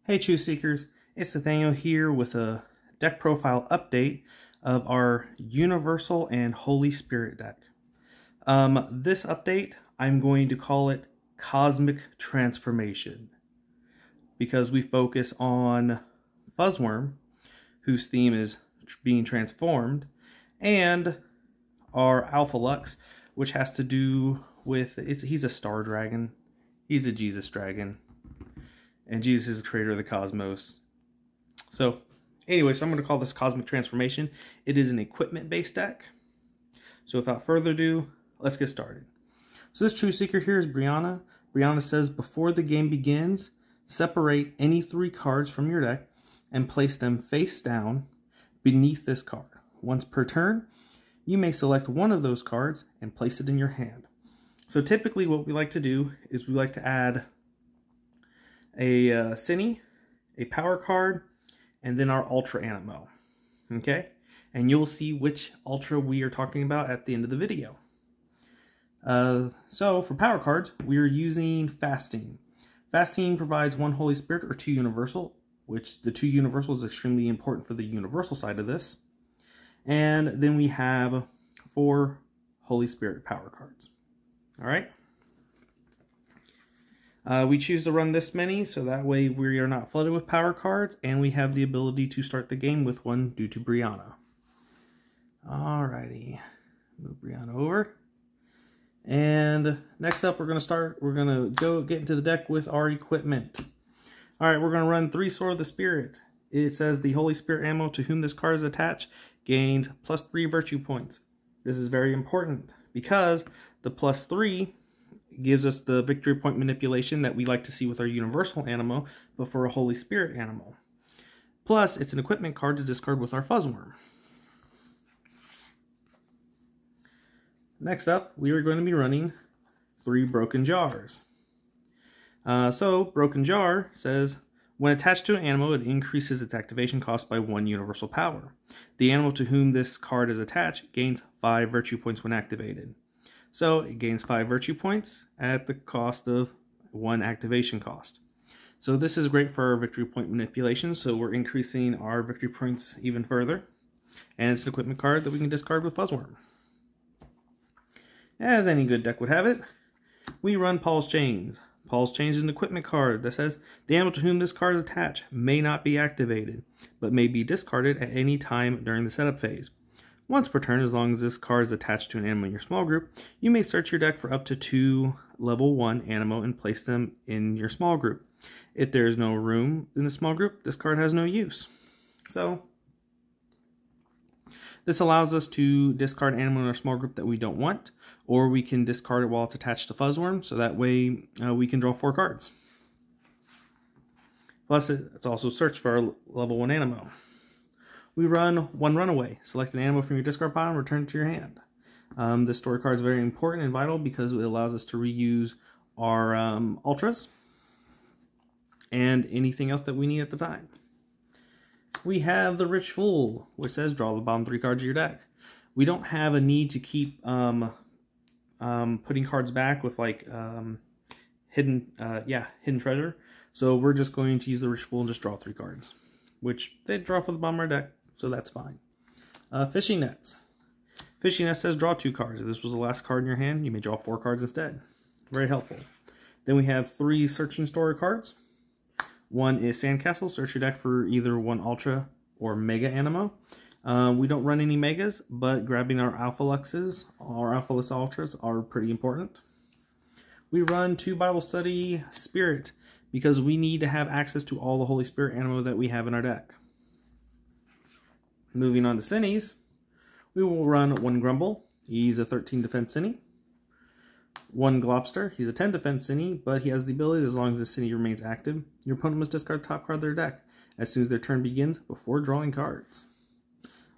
Hey Truth Seekers, it's Nathanael here with a deck profile update of our Universal and Holy Spirit deck. This update, I'm going to call it Cosmic Transformation, because we focus on Fuzzwurm, whose theme is being transformed, and our Alphalux, which has to do with, he's a star dragon, he's a Jesus dragon. And Jesus is the creator of the cosmos. So, anyway, I'm going to call this Cosmic Transformation. It is an equipment-based deck. So, without further ado, let's get started. So, this Truth Seeker here is Breanna. Breanna says, before the game begins, separate any 3 cards from your deck and place them face down beneath this card. Once per turn, you may select one of those cards and place it in your hand. So, typically what we like to do is we like to add a Cine, a power card, and then our Ultra Animo. Okay? And you'll see which Ultra we are talking about at the end of the video. So, for power cards, we are using Fasting. Fasting provides 1 Holy Spirit or 2 Universal, which the 2 Universal is extremely important for the Universal side of this. And then we have 4 Holy Spirit power cards. Alright? We choose to run this many, so that way we are not flooded with power cards, and we have the ability to start the game with one due to Breanna. Alrighty, move Breanna over. And next up, we're going to go get into the deck with our equipment. Alright, we're going to run 3 Sword of the Spirit. It says the Holy Spirit ammo to whom this card is attached gains +3 virtue points. This is very important because the +3 gives us the victory point manipulation that we like to see with our Universal Animo, but for a Holy Spirit Animo. Plus, it's an equipment card to discard with our Fuzzwurm. Next up, we are going to be running 3 Broken Jars. So, Broken Jar says, when attached to an Animo, it increases its activation cost by 1 Universal Power. The Animo to whom this card is attached gains 5 virtue points when activated. So it gains 5 virtue points at the cost of 1 activation cost. So this is great for our victory point manipulation, so we're increasing our victory points even further. And it's an equipment card that we can discard with Fuzzwurm. As any good deck would have it, we run Paul's Chains. Paul's Chains is an equipment card that says the animal to whom this card is attached may not be activated, but may be discarded at any time during the setup phase. Once per turn, as long as this card is attached to an Animo in your small group, you may search your deck for up to 2 level 1 Animo and place them in your small group. If there is no room in the small group, this card has no use. So, this allows us to discard an Animo in our small group that we don't want, or we can discard it while it's attached to Fuzzwurm, so that way we can draw 4 cards. Plus, it's also search for our level 1 Animo. We run 1 Runaway. Select an Animo from your discard pile and return it to your hand. This story card is very important and vital because it allows us to reuse our Ultras and anything else that we need at the time. We have the Rich Fool, which says draw the bottom 3 cards of your deck. We don't have a need to keep putting cards back with like hidden treasure. So we're just going to use the Rich Fool and just draw 3 cards, which they draw for the bottom of our deck. So that's fine. Fishing Nets. Fishing Nets says draw 2 cards. If this was the last card in your hand, you may draw 4 cards instead. Very helpful. Then we have 3 Search and Store cards. 1 is Sandcastle. Search your deck for either 1 Ultra or Mega Animo. We don't run any Megas, but grabbing our Alphaluxes, our Alphalux Ultras, are pretty important. We run 2 Bible Study Spirit because we need to have access to all the Holy Spirit Animo that we have in our deck. Moving on to Cines, we will run 1 Grumble. He's a 13 defense Cine. 1 Globster. He's a 10 defense Cine, but he has the ability that as long as the Cine remains active, your opponent must discard the top card of their deck as soon as their turn begins before drawing cards.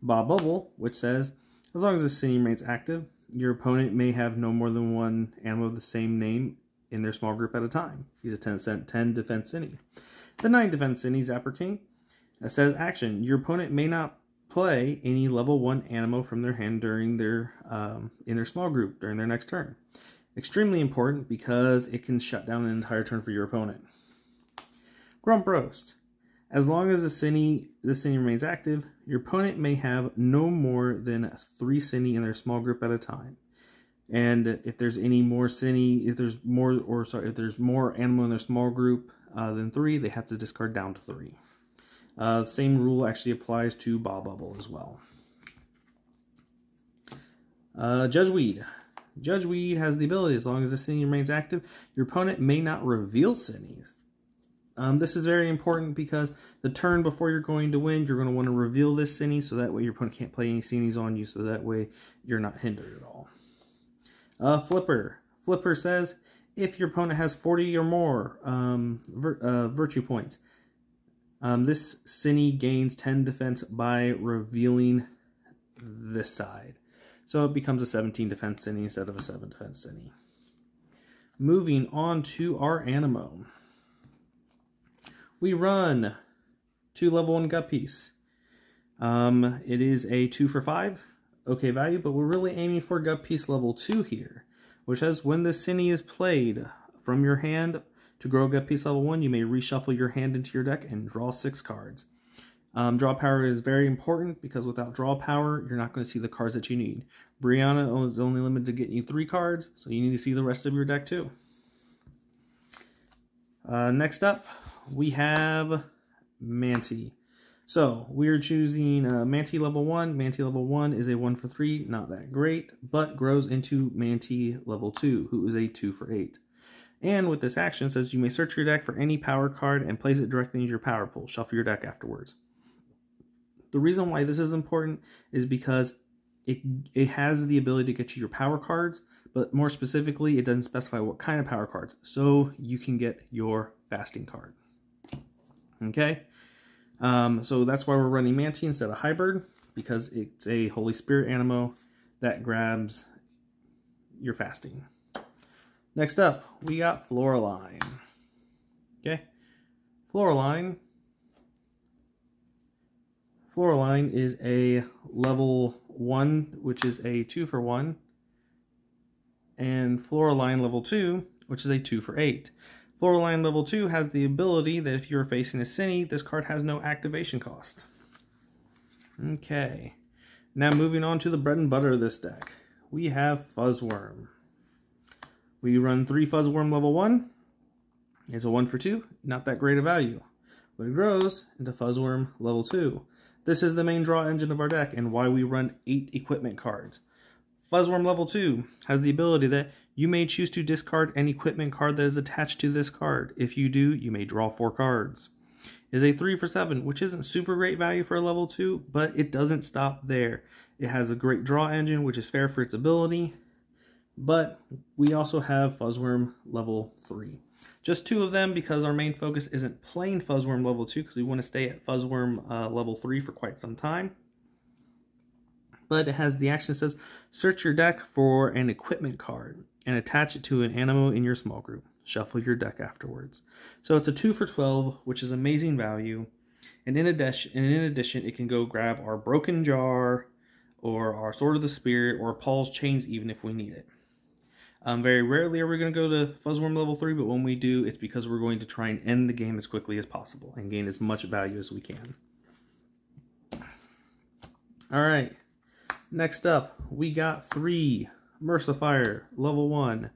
Bob Bubble, which says, as long as the Cine remains active, your opponent may have no more than 1 Animo of the same name in their small group at a time. He's a 10 defense Cine. The 9 defense Cine, Zapper King, says, action, your opponent may not play any level 1 Animo from their hand during their in their small group during their next turn. Extremely important because it can shut down an entire turn for your opponent. Grump Roast. As long as the Cine remains active, your opponent may have no more than 3 Cine in their small group at a time. And if there's any more Cine, if there's more Animo in their small group than 3, they have to discard down to 3. The same rule actually applies to Bob Bubble as well. Judge Weed. Judge Weed has the ability, as long as the Cine remains active, your opponent may not reveal Cines. This is very important because the turn before you're going to win, you're going to want to reveal this Cine, so that way your opponent can't play any Cines on you, so that way you're not hindered at all. Flipper. Flipper says, if your opponent has 40 or more virtue points, this Cine gains 10 defense by revealing this side. So it becomes a 17 defense Cine instead of a 7 defense Cine. Moving on to our Animo. We run 2 level 1 gut piece. It is a 2 for 5. Okay value, but we're really aiming for gut piece level 2 here, which says when the Cine is played from your hand to grow gut piece level 1, you may reshuffle your hand into your deck and draw 6 cards. Draw power is very important because without draw power, you're not going to see the cards that you need. Breanna is only limited to getting you 3 cards, so you need to see the rest of your deck too. Next up, we have Manti. So we are choosing Manti level 1. Manti level 1 is a 1 for 3, not that great, but grows into Manti level 2, who is a 2 for 8. And with this action, it says you may search your deck for any power card and place it directly into your power pool. Shuffle your deck afterwards. The reason why this is important is because it has the ability to get you your power cards, but more specifically, it doesn't specify what kind of power cards, so you can get your fasting card. Okay? So that's why we're running Manti instead of Hybrid, because it's a Holy Spirit Animo that grabs your fasting. Next up, we got Floraline. Okay? Floraline is a level 1, which is a 2 for 1, and Floraline level 2, which is a 2 for 8. Floraline level 2 has the ability that if you're facing a Cine, this card has no activation cost. Okay, now moving on to the bread and butter of this deck. We have Fuzzwurm. We run 3 Fuzzwurm level 1. It's a 1 for 2, not that great a value. But it grows into Fuzzwurm level 2. This is the main draw engine of our deck and why we run 8 equipment cards. Fuzzwurm level 2 has the ability that you may choose to discard an equipment card that is attached to this card. If you do, you may draw 4 cards. It is a 3 for 7, which isn't super great value for a level 2, but it doesn't stop there. It has a great draw engine, which is fair for its ability, but we also have Fuzzwurm level 3. Just 2 of them because our main focus isn't playing Fuzzwurm level 2 because we want to stay at Fuzzwurm level 3 for quite some time. But it has the action that says, search your deck for an equipment card and attach it to an Animo in your small group. Shuffle your deck afterwards. So it's a 2 for 12, which is amazing value. And in addition, it can go grab our Broken Jar or our Sword of the Spirit or Paul's Chains even if we need it. Very rarely are we going to go to Fuzzwurm level 3, but when we do, it's because we're going to try and end the game as quickly as possible and gain as much value as we can. Alright, next up, we got 3 Mercifier level 1.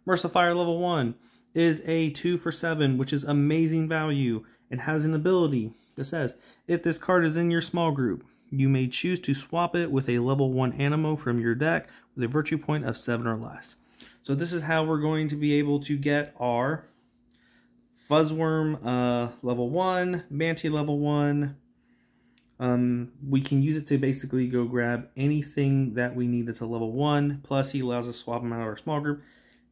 Mercifier level 1 is a 2 for 7, which is amazing value and has an ability that says, if this card is in your small group, you may choose to swap it with a level 1 Animo from your deck with a virtue point of 7 or less. So this is how we're going to be able to get our Fuzzwurm level 1, Manti level 1. We can use it to basically go grab anything that we need that's a level 1, plus he allows us to swap him out of our small group.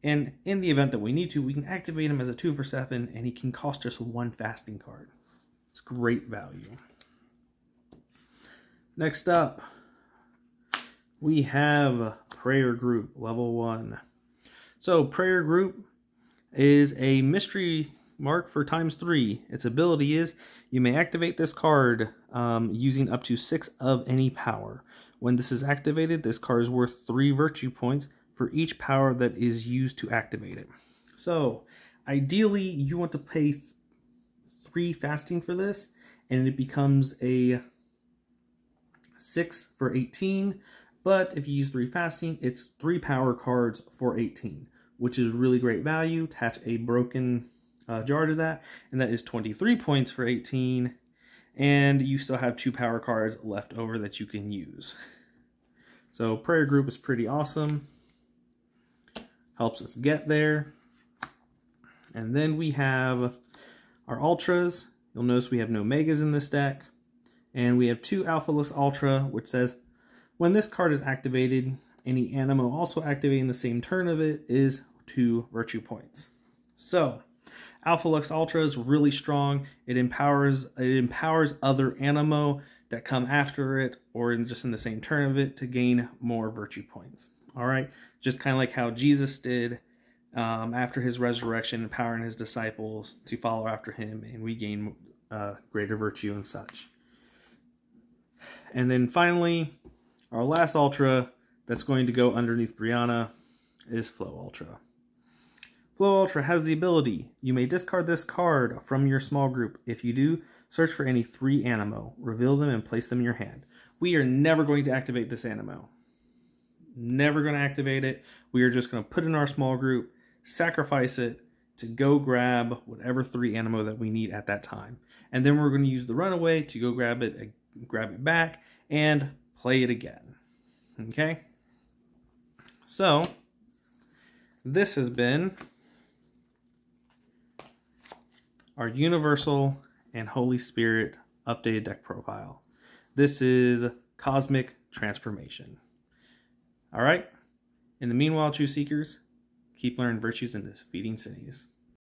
And in the event that we need to, we can activate him as a 2 for 7, and he can cost us 1 fasting card. It's great value. Next up, we have Prayer Group level 1. So Prayer Group is a mystery mark for ×3. Its ability is you may activate this card using up to 6 of any power. When this is activated, this card is worth 3 virtue points for each power that is used to activate it. So ideally, you want to pay 3 fasting for this, and it becomes a 6 for 18. But if you use 3 fasting, it's 3 power cards for 18, which is really great value. Attach a broken jar to that, and that is 23 points for 18. And you still have 2 power cards left over that you can use. So prayer group is pretty awesome. Helps us get there. And then we have our ultras. You'll notice we have no megas in this deck. And we have 2 Alphalux Ultra, which says, when this card is activated, any Animo also activating the same turn of it is 2 virtue points. So, Alphalux Ultra is really strong. It empowers other Animo that come after it or just in the same turn of it to gain more virtue points. All right, just kind of like how Jesus did after his resurrection, empowering his disciples to follow after him, and we gain greater virtue and such. And then finally, our last Ultra that's going to go underneath Breanna is Flow Ultra. Flow Ultra has the ability, you may discard this card from your small group. If you do, search for any 3 Animo, reveal them, and place them in your hand. We are never going to activate this Animo. Never going to activate it. We are just going to put it in our small group, sacrifice it to go grab whatever 3 Animo that we need at that time. And then we're going to use the runaway to go grab it back, and play it again. Okay? So, this has been our Universal and Holy Spirit updated deck profile. This is Cosmic Transformation. Alright? In the meanwhile, True Seekers, keep learning virtues and defeating cities.